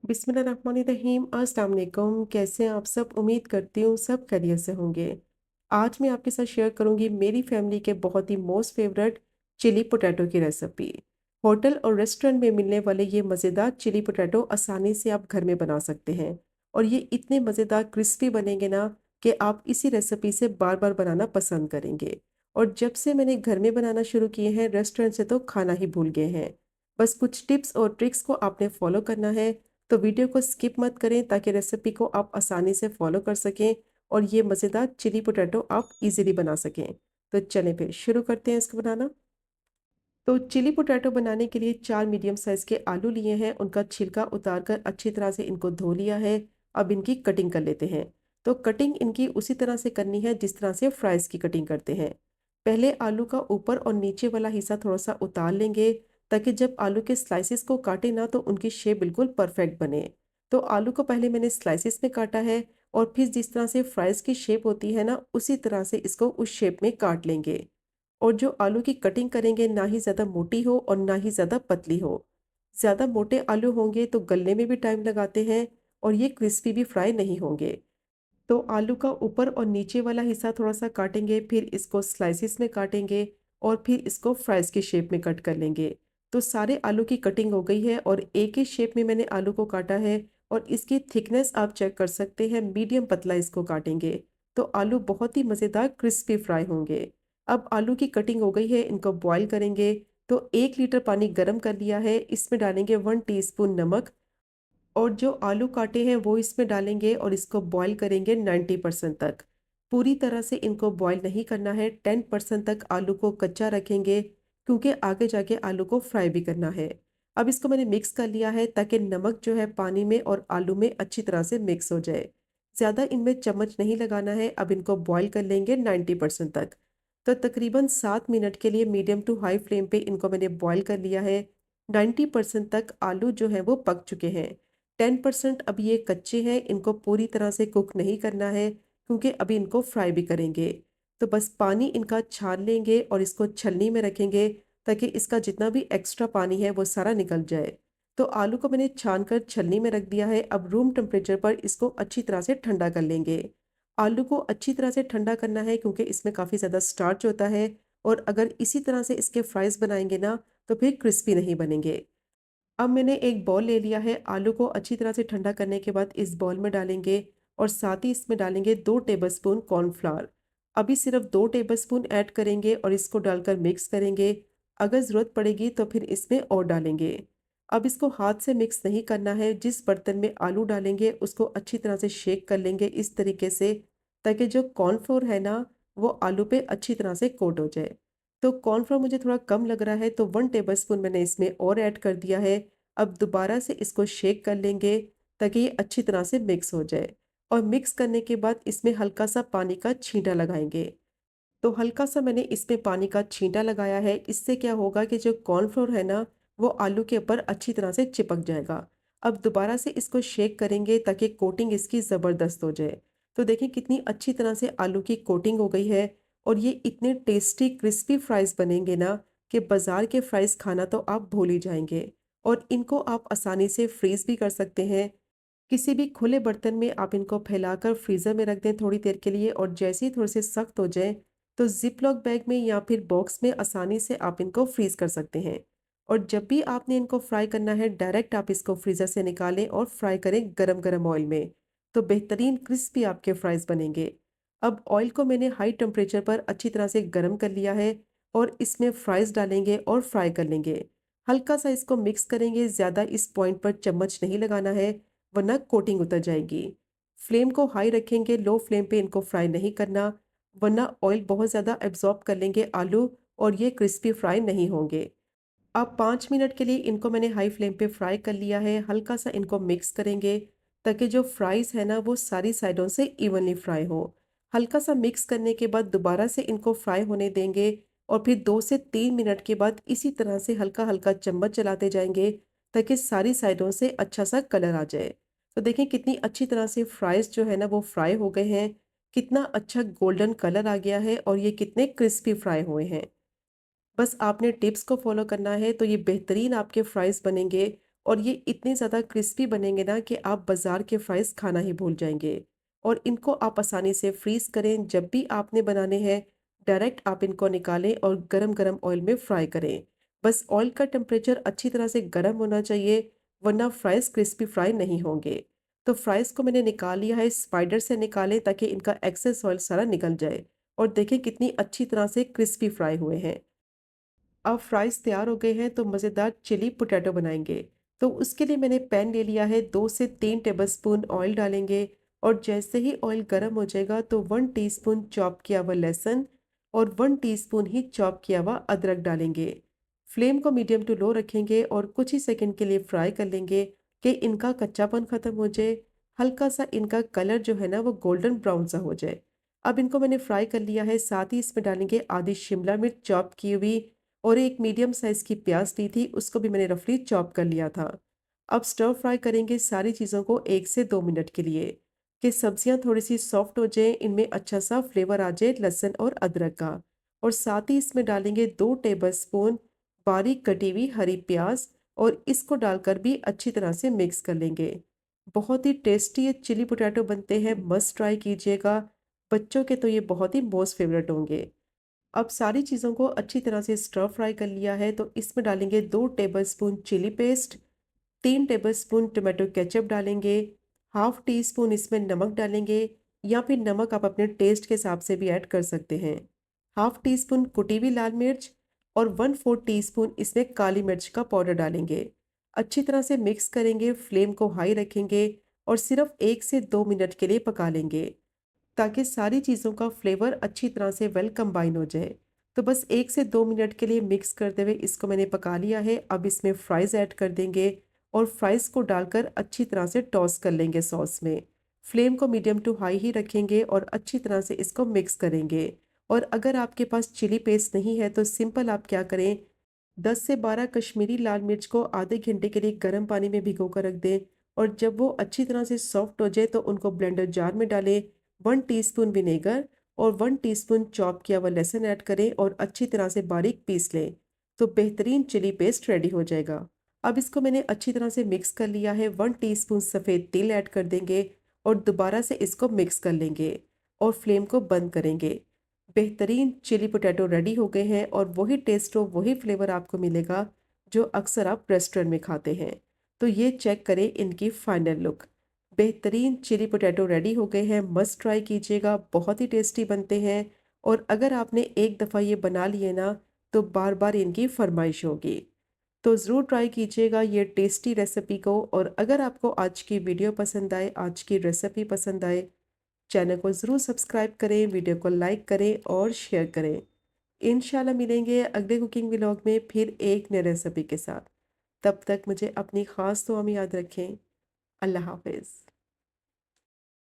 बिस्मिल्लाहिर्रहमानिर्रहीम। अस्सलाम वालेकुम। कैसे हैं आप सब? उम्मीद करती हूँ सब खैरियत से होंगे। आज मैं आपके साथ शेयर करूँगी मेरी फैमिली के बहुत ही मोस्ट फेवरेट चिली पोटैटो की रेसिपी। होटल और रेस्टोरेंट में मिलने वाले ये मज़ेदार चिली पोटैटो आसानी से आप घर में बना सकते हैं और ये इतने मज़ेदार क्रिस्पी बनेंगे ना कि आप इसी रेसिपी से बार बार बनाना पसंद करेंगे। और जब से मैंने घर में बनाना शुरू किए हैं, रेस्टोरेंट से तो खाना ही भूल गए हैं। बस कुछ टिप्स और ट्रिक्स को आपने फॉलो करना है, तो वीडियो को स्किप मत करें ताकि रेसिपी को आप आसानी से फॉलो कर सकें और ये मज़ेदार चिली पोटैटो आप इजीली बना सकें। तो चलें फिर शुरू करते हैं इसको बनाना। तो चिली पोटैटो बनाने के लिए 4 मीडियम साइज़ के आलू लिए हैं, उनका छिलका उतार कर अच्छी तरह से इनको धो लिया है। अब इनकी कटिंग कर लेते हैं। तो कटिंग इनकी उसी तरह से करनी है जिस तरह से फ्राइज़ की कटिंग करते हैं। पहले आलू का ऊपर और नीचे वाला हिस्सा थोड़ा-सा उतार लेंगे ताकि जब आलू के स्लाइसेस को काटें ना तो उनकी शेप बिल्कुल परफेक्ट बने। तो आलू को पहले मैंने स्लाइसेस में काटा है और फिर जिस तरह से फ्राइज़ की शेप होती है ना, उसी तरह से इसको उस शेप में काट लेंगे। और जो आलू की कटिंग करेंगे ना ही ज़्यादा मोटी हो और ना ही ज़्यादा पतली हो। ज़्यादा मोटे आलू होंगे तो गलने में भी टाइम लगाते हैं और ये क्रिस्पी भी फ्राई नहीं होंगे। तो आलू का ऊपर और नीचे वाला हिस्सा थोड़ा-सा काटेंगे, फिर इसको स्लाइसेस में काटेंगे और फिर इसको फ्राइज़ की शेप में कट कर लेंगे। तो सारे आलू की कटिंग हो गई है और एक ही शेप में मैंने आलू को काटा है और इसकी थिकनेस आप चेक कर सकते हैं, मीडियम पतला इसको काटेंगे। तो आलू बहुत ही मज़ेदार क्रिस्पी फ्राई होंगे। अब आलू की कटिंग हो गई है, इनको बॉयल करेंगे। तो 1 लीटर पानी गरम कर लिया है, इसमें डालेंगे 1 टीस्पून नमक और जो आलू काटे हैं वो इसमें डालेंगे और इसको बॉईल करेंगे 90% तक। पूरी तरह से इनको बॉईल नहीं करना है, 10% तक आलू को कच्चा रखेंगे क्योंकि आगे जाके आलू को फ्राई भी करना है। अब इसको मैंने मिक्स कर लिया है ताकि नमक जो है पानी में और आलू में अच्छी तरह से मिक्स हो जाए। ज़्यादा इनमें चम्मच नहीं लगाना है, अब इनको बॉईल कर लेंगे 90% तक। तो तकरीबन 7 मिनट के लिए मीडियम टू हाई फ्लेम पे इनको मैंने बॉईल कर लिया है। 90% तक आलू जो है वो पक चुके हैं। 10% अब ये कच्चे हैं, इनको पूरी तरह से कुक नहीं करना है क्योंकि अभी इनको फ्राई भी करेंगे। तो बस पानी इनका छान लेंगे और इसको छलनी में रखेंगे ताकि इसका जितना भी एक्स्ट्रा पानी है वो सारा निकल जाए। तो आलू को मैंने छान कर छलनी में रख दिया है, अब रूम टेम्परेचर पर इसको अच्छी तरह से ठंडा कर लेंगे। आलू को अच्छी तरह से ठंडा करना है क्योंकि इसमें काफ़ी ज़्यादा स्टार्च होता है और अगर इसी तरह से इसके फ्राइज़ बनाएंगे ना तो फिर क्रिस्पी नहीं बनेंगे। अब मैंने एक बॉल ले लिया है, आलू को अच्छी तरह से ठंडा करने के बाद इस बॉल में डालेंगे और साथ ही इसमें डालेंगे 2 टेबलस्पून कॉर्नफ्लावर। अभी सिर्फ 2 टेबलस्पून ऐड करेंगे और इसको डालकर मिक्स करेंगे। अगर ज़रूरत पड़ेगी तो फिर इसमें और डालेंगे। अब इसको हाथ से मिक्स नहीं करना है, जिस बर्तन में आलू डालेंगे उसको अच्छी तरह से शेक कर लेंगे इस तरीके से ताकि जो कॉर्नफ्लोर है ना वो आलू पे अच्छी तरह से कोट हो जाए। तो कॉर्नफ्लोर मुझे थोड़ा कम लग रहा है तो 1 टेबलस्पून मैंने इसमें और ऐड कर दिया है। अब दोबारा से इसको शेक कर लेंगे ताकि ये अच्छी तरह से मिक्स हो जाए और मिक्स करने के बाद इसमें हल्का सा पानी का छींटा लगाएंगे। तो हल्का सा मैंने इसमें पानी का छींटा लगाया है, इससे क्या होगा कि जो कॉर्नफ्लोर है ना वो आलू के ऊपर अच्छी तरह से चिपक जाएगा। अब दोबारा से इसको शेक करेंगे ताकि कोटिंग इसकी ज़बरदस्त हो जाए। तो देखिए कितनी अच्छी तरह से आलू की कोटिंग हो गई है और ये इतने टेस्टी क्रिस्पी फ्राइज़ बनेंगे ना कि बाज़ार के फ्राइज़ खाना तो आप भूल ही जाएंगे। और इनको आप आसानी से फ्रीज़ भी कर सकते हैं। किसी भी खुले बर्तन में आप इनको फैलाकर फ्रीज़र में रख दें थोड़ी देर के लिए और जैसे ही थोड़े से सख्त हो जाएँ, तो ज़िप-लॉक बैग में या फिर बॉक्स में आसानी से आप इनको फ्रीज़ कर सकते हैं। और जब भी आपने इनको फ्राई करना है, डायरेक्ट आप इसको फ्रीज़र से निकालें और फ्राई करें गरम-गरम ऑयल में, तो बेहतरीन क्रिस्पी आपके फ्राइज़ बनेंगे। अब ऑयल को मैंने हाई टेम्परेचर पर अच्छी तरह से गरम कर लिया है और इसमें फ्राइज़ डालेंगे और फ्राई कर लेंगे। हल्का-सा इसको मिक्स करेंगे, ज़्यादा इस पॉइंट पर चम्मच नहीं लगाना है वरना कोटिंग उतर जाएगी। फ्लेम को हाई रखेंगे, लो फ्लेम पे इनको फ्राई नहीं करना वरना ऑयल बहुत ज़्यादा एब्ज़ॉर्ब कर लेंगे आलू और ये क्रिस्पी फ्राई नहीं होंगे। अब 5 मिनट के लिए इनको मैंने हाई फ्लेम पे फ्राई कर लिया है, हल्का सा इनको मिक्स करेंगे ताकि जो फ्राइज़ है ना वो सारी साइडों से इवनली फ्राई हो। हल्का सा मिक्स करने के बाद दोबारा से इनको फ्राई होने देंगे और फिर 2 से 3 मिनट के बाद इसी तरह से हल्का-हल्का चम्मच चलाते जाएँगे ताकि सारी साइडों से अच्छा सा कलर आ जाए। तो देखें कितनी अच्छी तरह से फ्राइज़ जो है ना वो फ्राई हो गए हैं, कितना अच्छा गोल्डन कलर आ गया है और ये कितने क्रिस्पी फ्राई हुए हैं। बस आपने टिप्स को फॉलो करना है तो ये बेहतरीन आपके फ्राइज़ बनेंगे और ये इतने ज़्यादा क्रिस्पी बनेंगे ना कि आप बाज़ार के फ्राइज़ खाना ही भूल जाएँगे। और इनको आप आसानी से फ्रीज़ करें, जब भी आपने बनाने हैं, डायरेक्ट आप इनको निकालें और गरम-गरम ऑयल में फ्राई करें। बस ऑयल का टेम्परेचर अच्छी तरह से गर्म होना चाहिए, वरना फ्राइज़ क्रिस्पी फ्राई नहीं होंगे। तो फ्राइज़ को मैंने निकाल लिया है, स्पाइडर से निकालें ताकि इनका एक्सेस ऑयल सारा निकल जाए। और देखें कितनी अच्छी तरह से क्रिस्पी फ्राई हुए हैं। अब फ्राइज़ तैयार हो गए हैं तो मज़ेदार चिली पोटैटो बनाएंगे। तो उसके लिए मैंने पैन ले लिया है, 2 से 3 टेबलस्पून ऑयल डालेंगे और जैसे ही ऑयल गर्म हो जाएगा तो 1 टीस्पून चॉप किया हुआ लहसुन और 1 टीस्पून ही चॉप किया हुआ अदरक डालेंगे। फ्लेम को मीडियम टू लो रखेंगे और कुछ ही सेकंड के लिए फ्राई कर लेंगे कि इनका कच्चापन ख़त्म हो जाए, हल्का सा इनका कलर जो है ना वो गोल्डन ब्राउन सा हो जाए। अब इनको मैंने फ्राई कर लिया है, साथ ही इसमें डालेंगे आधी शिमला मिर्च चॉप की हुई और एक मीडियम साइज़ की प्याज ली थी, उसको भी मैंने रफली चॉप कर लिया था। अब स्टर फ्राई करेंगे सारी चीज़ों को 1 से 2 मिनट के लिए कि सब्जियां थोड़ी-सी सॉफ्ट हो जाएँ, इनमें अच्छा सा फ्लेवर आ जाए लहसुन और अदरक का। और साथ ही इसमें डालेंगे 2 टेबलस्पून बारीक कटी हुई हरी प्याज और इसको डालकर भी अच्छी तरह से मिक्स कर लेंगे। बहुत ही टेस्टी ये चिली पोटैटो बनते हैं, मस्ट ट्राई कीजिएगा। बच्चों के तो ये बहुत ही मोस्ट फेवरेट होंगे। अब सारी चीज़ों को अच्छी तरह से स्टर फ्राई कर लिया है तो इसमें डालेंगे 2 tablespoon chilli paste, 3 tablespoon tomato ketchup डालेंगे, हाफ टी स्पून इसमें नमक डालेंगे या फिर नमक आप अपने टेस्ट के हिसाब से भी ऐड कर सकते हैं। हाफ टी स्पून कुटी हुई लाल मिर्च और 1/4 टीस्पून इसमें काली मिर्च का पाउडर डालेंगे। अच्छी तरह से मिक्स करेंगे, फ्लेम को हाई रखेंगे और सिर्फ 1 से 2 मिनट के लिए पका लेंगे ताकि सारी चीज़ों का फ्लेवर अच्छी तरह से वेल कंबाइन हो जाए। तो बस 1 से 2 मिनट के लिए मिक्स करते हुए इसको मैंने पका लिया है। अब इसमें फ्राइज़ ऐड कर देंगे और फ्राइज़ को डालकर अच्छी तरह से टॉस कर लेंगे सॉस में। फ्लेम को मीडियम टू हाई ही रखेंगे और अच्छी तरह से इसको मिक्स करेंगे। और अगर आपके पास चिली पेस्ट नहीं है तो सिंपल आप क्या करें, 10 से 12 कश्मीरी लाल मिर्च को आधे घंटे के लिए गर्म पानी में भिगो कर रख दें और जब वो अच्छी तरह से सॉफ्ट हो जाए तो उनको ब्लेंडर जार में डालें। 1 टीस्पून विनेगर और 1 टीस्पून चॉप किया हुआ लहसुन ऐड करें और अच्छी तरह से बारीक पीस लें तो बेहतरीन चिली पेस्ट रेडी हो जाएगा। अब इसको मैंने अच्छी तरह से मिक्स कर लिया है, 1 टीस्पून सफ़ेद तिल ऐड कर देंगे और दोबारा से इसको मिक्स कर लेंगे और फ्लेम को बंद करेंगे। बेहतरीन चिली पोटैटो रेडी हो गए हैं और वही टेस्ट और वही फ्लेवर आपको मिलेगा जो अक्सर आप रेस्टोरेंट में खाते हैं। तो ये चेक करें इनकी फाइनल लुक। बेहतरीन चिली पोटैटो रेडी हो गए हैं, मस्ट ट्राई कीजिएगा, बहुत ही टेस्टी बनते हैं। और अगर आपने एक दफ़ा ये बना लिए ना तो बार बार इनकी फरमाइश होगी। तो ज़रूर ट्राई कीजिएगा ये टेस्टी रेसिपी को। और अगर आपको आज की वीडियो पसंद आए, आज की रेसिपी पसंद आए, चैनल को ज़रूर सब्सक्राइब करें, वीडियो को लाइक करें और शेयर करें। इंशाल्लाह मिलेंगे अगले कुकिंग व्लॉग में फिर एक नई रेसिपी के साथ। तब तक मुझे अपनी ख़ास दुआ में याद रखें। अल्लाह हाफ़िज़।